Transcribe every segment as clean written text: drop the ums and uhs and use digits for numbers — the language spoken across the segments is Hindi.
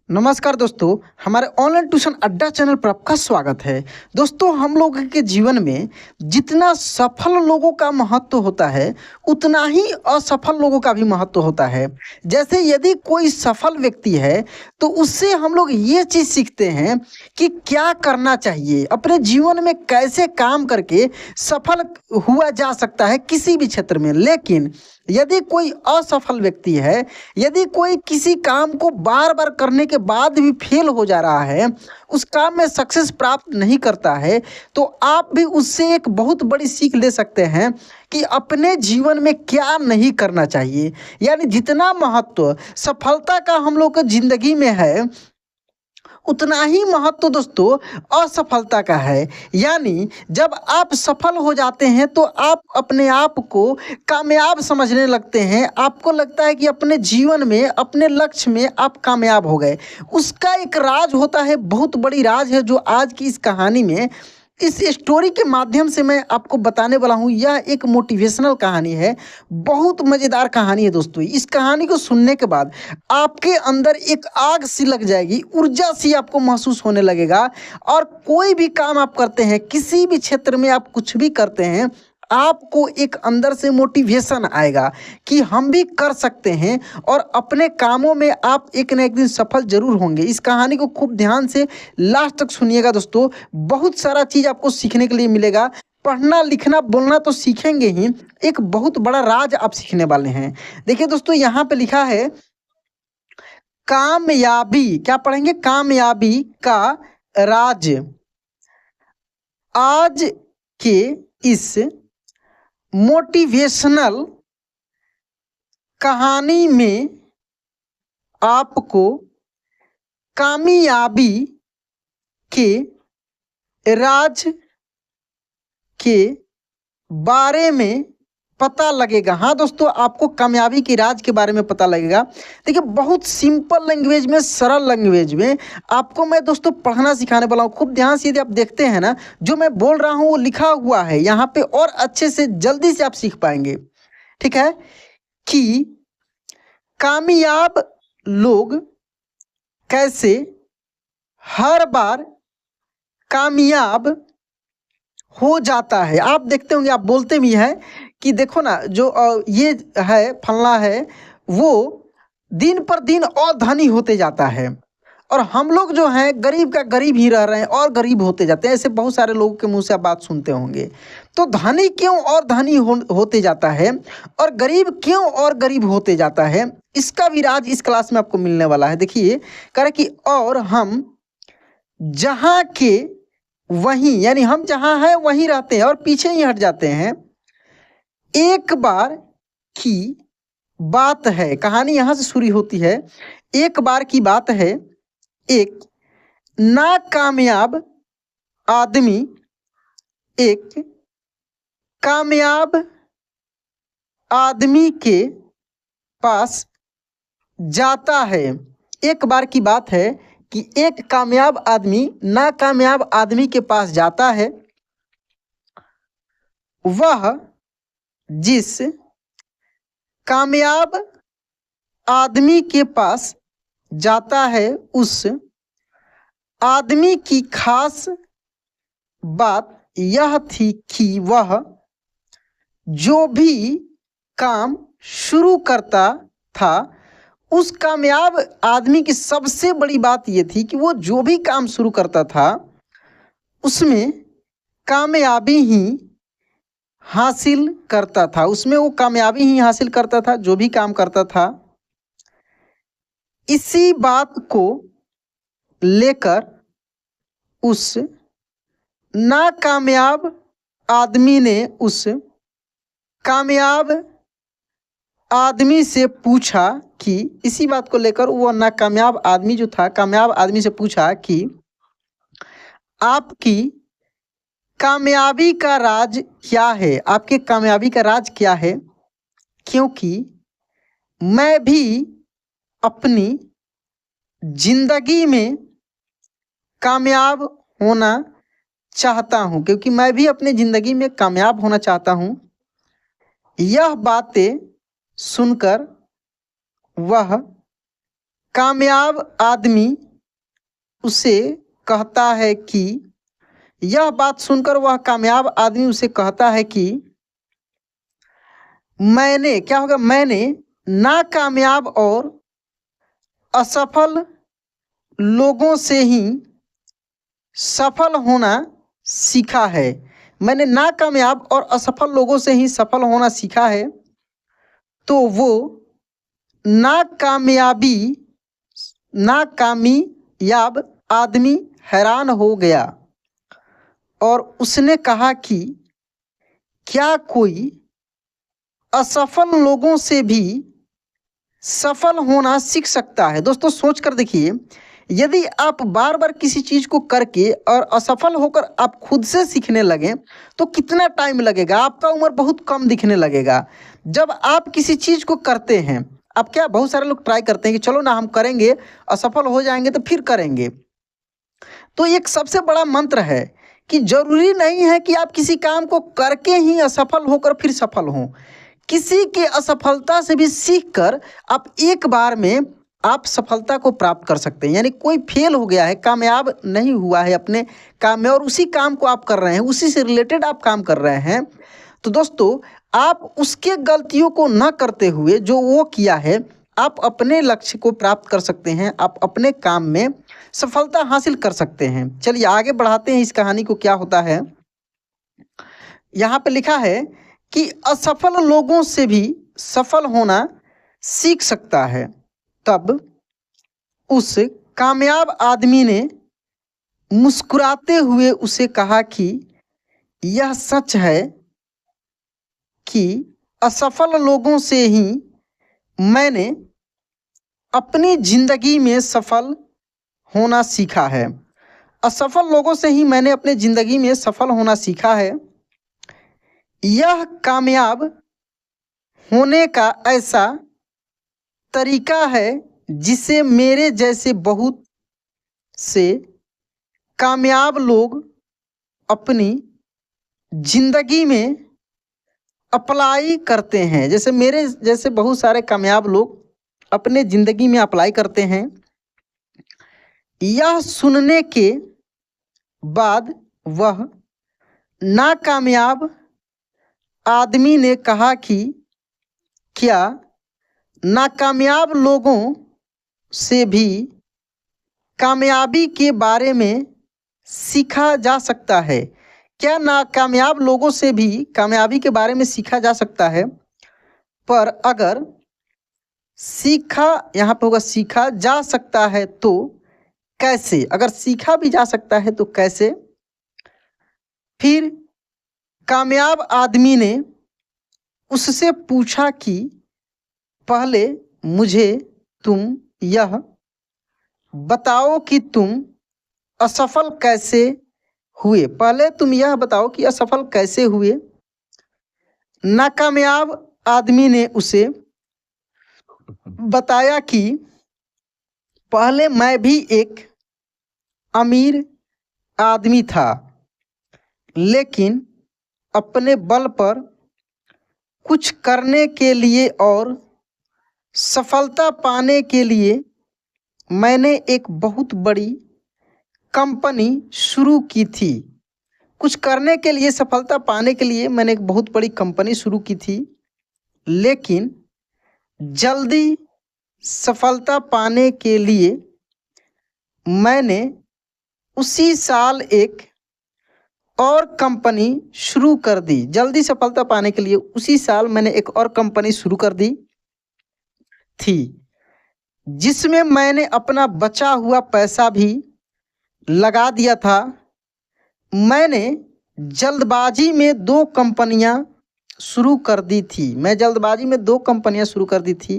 नमस्कार दोस्तों, हमारे ऑनलाइन ट्यूशन अड्डा चैनल पर आपका स्वागत है। दोस्तों, हम लोगों के जीवन में जितना सफल लोगों का महत्व होता है, उतना ही असफल लोगों का भी महत्व होता है। जैसे यदि कोई सफल व्यक्ति है, तो उससे हम लोग ये चीज़ सीखते हैं कि क्या करना चाहिए, अपने जीवन में कैसे काम करके सफल हुआ जा सकता है किसी भी क्षेत्र में। लेकिन यदि कोई असफल व्यक्ति है, यदि कोई किसी काम को बार बार करने के बाद भी फेल हो जा रहा है, उस काम में सक्सेस प्राप्त नहीं करता है, तो आप भी उससे एक बहुत बड़ी सीख ले सकते हैं कि अपने जीवन में क्या नहीं करना चाहिए। यानी जितना महत्व सफलता का हम लोग की जिंदगी में है, उतना ही महत्व दोस्तों असफलता का है। यानी जब आप सफल हो जाते हैं तो आप अपने आप को कामयाब समझने लगते हैं। आपको लगता है कि अपने जीवन में, अपने लक्ष्य में आप कामयाब हो गए। उसका एक राज होता है, बहुत बड़ी राज है, जो आज की इस कहानी में, इस स्टोरी के माध्यम से मैं आपको बताने वाला हूँ। यह एक मोटिवेशनल कहानी है, बहुत मज़ेदार कहानी है दोस्तों। इस कहानी को सुनने के बाद आपके अंदर एक आग सी लग जाएगी, ऊर्जा सी आपको महसूस होने लगेगा। और कोई भी काम आप करते हैं, किसी भी क्षेत्र में आप कुछ भी करते हैं, आपको एक अंदर से मोटिवेशन आएगा कि हम भी कर सकते हैं और अपने कामों में आप एक न एक दिन सफल जरूर होंगे। इस कहानी को खूब ध्यान से लास्ट तक सुनिएगा दोस्तों, बहुत सारा चीज़ आपको सीखने के लिए मिलेगा। पढ़ना लिखना बोलना तो सीखेंगे ही, एक बहुत बड़ा राज आप सीखने वाले हैं। देखिए दोस्तों, यहाँ पे लिखा है कामयाबी, क्या पढ़ेंगे? कामयाबी का राज। आज के इस मोटिवेशनल कहानी में आपको कामयाबी के राज के बारे में पता लगेगा। हाँ दोस्तों, आपको कामयाबी के राज के बारे में पता लगेगा। देखिए, बहुत सिंपल लैंग्वेज में, सरल लैंग्वेज में आपको मैं दोस्तों पढ़ना सिखाने वाला हूँ। खूब ध्यान से यदि आप देखते हैं ना, जो मैं बोल रहा हूँ वो लिखा हुआ है यहाँ पे, और अच्छे से जल्दी से आप सीख पाएंगे। ठीक है कि कामयाब लोग कैसे हर बार कामयाब हो जाता है। आप देखते होंगे, आप बोलते भी हैं कि देखो ना, जो ये है फलना है, वो दिन पर दिन और धनी होते जाता है, और हम लोग जो हैं गरीब का गरीब ही रह रहे हैं और गरीब होते जाते हैं। ऐसे बहुत सारे लोगों के मुंह से आप बात सुनते होंगे। तो धनी क्यों और धनी होते जाता है, और गरीब क्यों और गरीब होते जाता है, इसका भी राज इस क्लास में आपको मिलने वाला है। देखिए, कह रहे कि और हम जहाँ के वहीं, यानी हम जहाँ हैं वहीं रहते हैं और पीछे ही हट जाते हैं। एक बार की बात है, कहानी यहाँ से शुरू होती है। एक बार की बात है, एक नाकामयाब आदमी एक कामयाब आदमी के पास जाता है। एक बार की बात है कि एक कामयाब आदमी नाकामयाब आदमी के पास जाता है। वह जिस कामयाब आदमी के पास जाता है, उस आदमी की खास बात यह थी कि वह जो भी काम शुरू करता था, उस कामयाब आदमी की सबसे बड़ी बात यह थी कि वो जो भी काम शुरू करता था, उसमें कामयाबी ही हासिल करता था। उसमें वो कामयाबी ही हासिल करता था, जो भी काम करता था। इसी बात को लेकर उस नाकामयाब आदमी ने उस कामयाब आदमी से पूछा कि, इसी बात को लेकर वो नाकामयाब आदमी जो था, कामयाब आदमी से पूछा कि आपकी कामयाबी का राज क्या है? आपके कामयाबी का राज क्या है? क्योंकि मैं भी अपनी जिंदगी में कामयाब होना चाहता हूँ, क्योंकि मैं भी अपनी जिंदगी में कामयाब होना चाहता हूँ। यह बातें सुनकर वह कामयाब आदमी उसे कहता है कि यह बात सुनकर वह कामयाब आदमी उसे कहता है कि मैंने क्या होगा, मैंने नाकामयाब और असफल लोगों से ही सफल होना सीखा है। मैंने नाकामयाब और असफल लोगों से ही सफल होना सीखा है। तो वो नाकामयाब आदमी हैरान हो गया और उसने कहा कि क्या कोई असफल लोगों से भी सफल होना सीख सकता है? दोस्तों सोच कर देखिए, यदि आप बार बार किसी चीज़ को करके और असफल होकर आप खुद से सीखने लगें तो कितना टाइम लगेगा, आपका उम्र बहुत कम दिखने लगेगा। जब आप किसी चीज़ को करते हैं, आप क्या, बहुत सारे लोग ट्राई करते हैं कि चलो ना हम करेंगे, असफल हो जाएंगे तो फिर करेंगे। तो एक सबसे बड़ा मंत्र है कि जरूरी नहीं है कि आप किसी काम को करके ही असफल होकर फिर सफल हों। किसी के असफलता से भी सीख कर आप एक बार में आप सफलता को प्राप्त कर सकते हैं। यानी कोई फेल हो गया है, कामयाब नहीं हुआ है अपने काम में और उसी काम को आप कर रहे हैं, उसी से रिलेटेड आप काम कर रहे हैं, तो दोस्तों आप उसके गलतियों को न करते हुए जो वो किया है, आप अपने लक्ष्य को प्राप्त कर सकते हैं, आप अपने काम में सफलता हासिल कर सकते हैं। चलिए आगे बढ़ाते हैं इस कहानी को, क्या होता है। यहाँ पे लिखा है कि असफल लोगों से भी सफल होना सीख सकता है। तब उस कामयाब आदमी ने मुस्कुराते हुए उसे कहा कि यह सच है कि असफल लोगों से ही मैंने अपनी जिंदगी में सफल होना सीखा है। असफल लोगों से ही मैंने अपनी जिंदगी में सफल होना सीखा है। यह कामयाब होने का ऐसा तरीका है जिसे मेरे जैसे बहुत से कामयाब लोग अपनी जिंदगी में अप्लाई करते हैं। जैसे मेरे जैसे बहुत सारे कामयाब लोग अपने ज़िंदगी में अप्लाई करते हैं। यह सुनने के बाद वह नाकामयाब आदमी ने कहा कि क्या नाकामयाब लोगों से भी कामयाबी के बारे में सीखा जा सकता है? क्या नाकामयाब लोगों से भी कामयाबी के बारे में सीखा जा सकता है? पर अगर सीखा, यहाँ पे होगा सीखा जा सकता है तो कैसे? अगर सीखा भी जा सकता है तो कैसे? फिर कामयाब आदमी ने उससे पूछा कि पहले मुझे तुम यह बताओ कि तुम असफल कैसे हुए। पहले तुम यह बताओ कि असफल कैसे हुए। नाकामयाब आदमी ने उसे बताया कि पहले मैं भी एक अमीर आदमी था, लेकिन अपने बल पर कुछ करने के लिए और सफलता पाने के लिए मैंने एक बहुत बड़ी कंपनी शुरू की थी। कुछ करने के लिए, सफलता पाने के लिए मैंने एक बहुत बड़ी कंपनी शुरू की थी, लेकिन जल्दी सफलता पाने के लिए मैंने उसी साल एक और कंपनी शुरू कर दी। जल्दी सफलता पाने के लिए उसी साल मैंने एक और कंपनी शुरू कर दी थी, जिसमें मैंने अपना बचा हुआ पैसा भी लगा दिया था। मैंने जल्दबाजी में 2 कंपनियां शुरू कर दी थी। मैं जल्दबाजी में 2 कंपनियां शुरू कर दी थी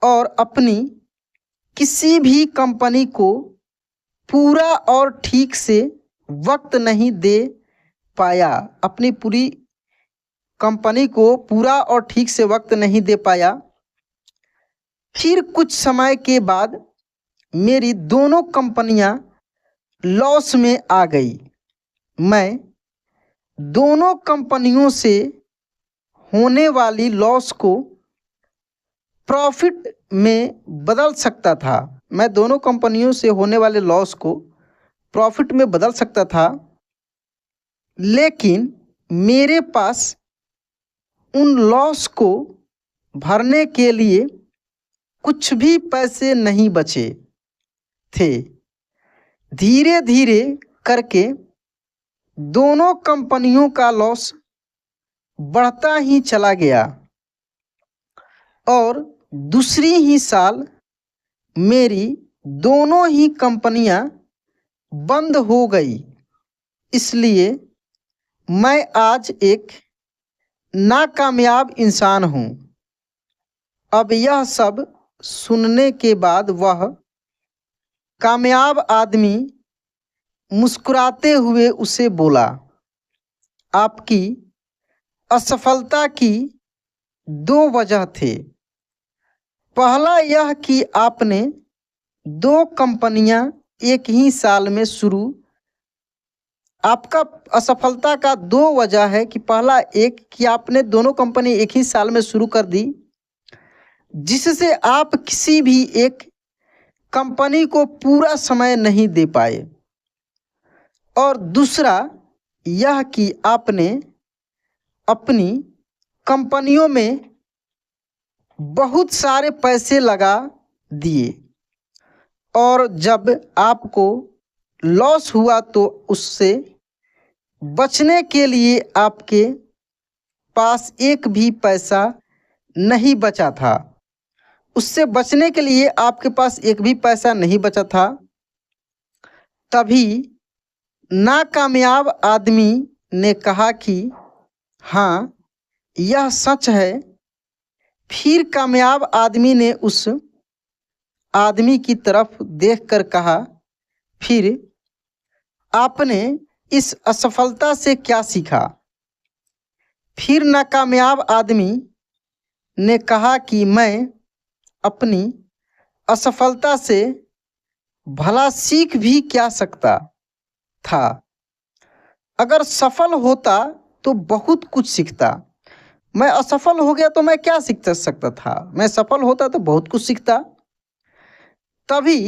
और अपनी किसी भी कंपनी को पूरा और ठीक से वक्त नहीं दे पाया। अपनी पूरी कंपनी को पूरा और ठीक से वक्त नहीं दे पाया। फिर कुछ समय के बाद मेरी दोनों कंपनियां लॉस में आ गई। मैं दोनों कंपनियों से होने वाली लॉस को प्रॉफिट में बदल सकता था। मैं दोनों कंपनियों से होने वाले लॉस को प्रॉफिट में बदल सकता था, लेकिन मेरे पास उन लॉस को भरने के लिए कुछ भी पैसे नहीं बचे थे। धीरे धीरे करके दोनों कंपनियों का लॉस बढ़ता ही चला गया और दूसरी ही साल मेरी दोनों ही कंपनियां बंद हो गई। इसलिए मैं आज एक नाकामयाब इंसान हूँ। अब यह सब सुनने के बाद वह कामयाब आदमी मुस्कुराते हुए उसे बोला, आपकी असफलता की दो वजह थे। पहला यह कि आपने दो कंपनियां एक ही साल में शुरू। आपका असफलता का दो वजह है कि पहला एक कि आपने दोनों कंपनी एक ही साल में शुरू कर दी, जिससे आप किसी भी एक कंपनी को पूरा समय नहीं दे पाए। और दूसरा यह कि आपने अपनी कंपनियों में बहुत सारे पैसे लगा दिए और जब आपको लॉस हुआ तो उससे बचने के लिए आपके पास एक भी पैसा नहीं बचा था। उससे बचने के लिए आपके पास एक भी पैसा नहीं बचा था। तभी नाकामयाब आदमी ने कहा कि हाँ, यह सच है। फिर कामयाब आदमी ने उस आदमी की तरफ देखकर कहा, फिर आपने इस असफलता से क्या सीखा? फिर नाकामयाब आदमी ने कहा कि मैं अपनी असफलता से भला सीख भी क्या सकता था। अगर सफल होता तो बहुत कुछ सीखता। मैं असफल हो गया तो मैं क्या सीख सकता था? मैं सफल होता तो बहुत कुछ सीखता। तभी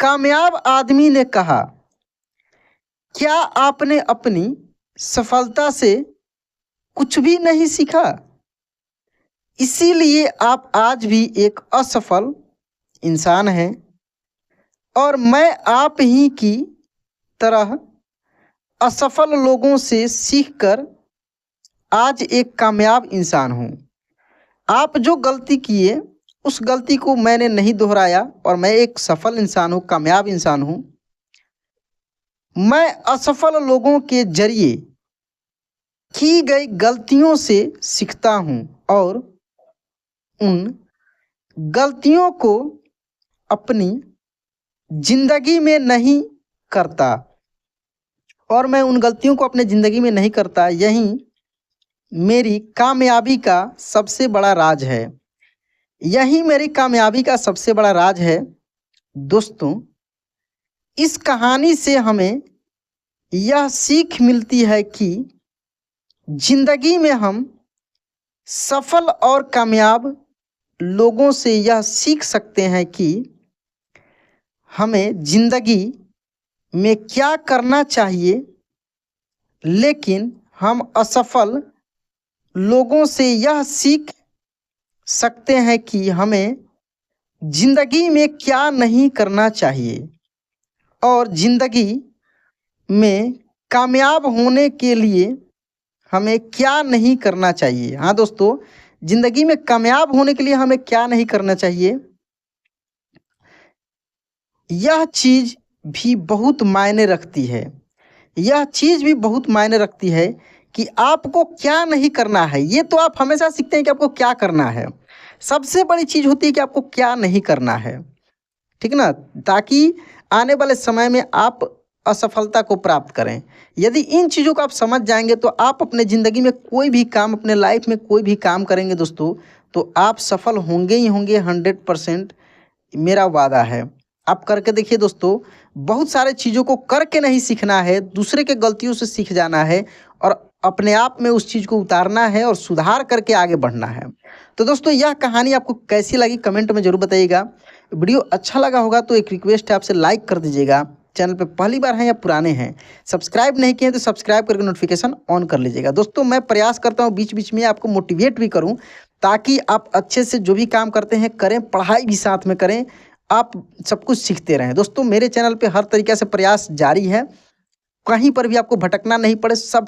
कामयाब आदमी ने कहा, क्या आपने अपनी सफलता से कुछ भी नहीं सीखा? इसीलिए आप आज भी एक असफल इंसान हैं और मैं आप ही की तरह असफल लोगों से सीखकर आज एक कामयाब इंसान हूँ। आप जो गलती किए उस गलती को मैंने नहीं दोहराया और मैं एक सफल इंसान हूँ, कामयाब इंसान हूँ। मैं असफल लोगों के जरिए की गई गलतियों से सीखता हूँ और उन गलतियों को अपनी जिंदगी में नहीं करता यही मेरी कामयाबी का सबसे बड़ा राज है। यही मेरी कामयाबी का सबसे बड़ा राज है। दोस्तों, इस कहानी से हमें यह सीख मिलती है कि जिंदगी में हम सफल और कामयाब लोगों से यह सीख सकते हैं कि हमें जिंदगी में क्या करना चाहिए, लेकिन हम असफल लोगों से यह सीख सकते हैं कि हमें जिंदगी में क्या नहीं करना चाहिए और जिंदगी में कामयाब होने के लिए हमें क्या नहीं करना चाहिए। हाँ दोस्तों, जिंदगी में कामयाब होने के लिए हमें क्या नहीं करना चाहिए, यह चीज़ भी बहुत मायने रखती है। यह चीज़ भी बहुत मायने रखती है कि आपको क्या नहीं करना है। ये तो आप हमेशा सीखते हैं कि आपको क्या करना है। सबसे बड़ी चीज़ होती है कि आपको क्या नहीं करना है, ठीक ना, ताकि आने वाले समय में आप असफलता को प्राप्त करें। यदि इन चीज़ों को आप समझ जाएंगे तो आप अपने ज़िंदगी में कोई भी काम, अपने लाइफ में कोई भी काम करेंगे दोस्तों, तो आप सफल होंगे ही होंगे। 100% मेरा वादा है। आप करके देखिए दोस्तों। बहुत सारे चीज़ों को करके नहीं सीखना है, दूसरे के गलतियों से सीख जाना है और अपने आप में उस चीज़ को उतारना है और सुधार करके आगे बढ़ना है। तो दोस्तों, यह कहानी आपको कैसी लगी कमेंट में ज़रूर बताइएगा। वीडियो अच्छा लगा होगा तो एक रिक्वेस्ट है आपसे, लाइक कर दीजिएगा। चैनल पे पहली बार हैं या पुराने हैं, सब्सक्राइब नहीं किए हैं तो सब्सक्राइब करके नोटिफिकेशन ऑन कर लीजिएगा। दोस्तों मैं प्रयास करता हूँ बीच बीच में आपको मोटिवेट भी करूँ, ताकि आप अच्छे से जो भी काम करते हैं करें, पढ़ाई भी साथ में करें, आप सब कुछ सीखते रहें। दोस्तों मेरे चैनल पे हर तरीके से प्रयास जारी है, कहीं पर भी आपको भटकना नहीं पड़े, सब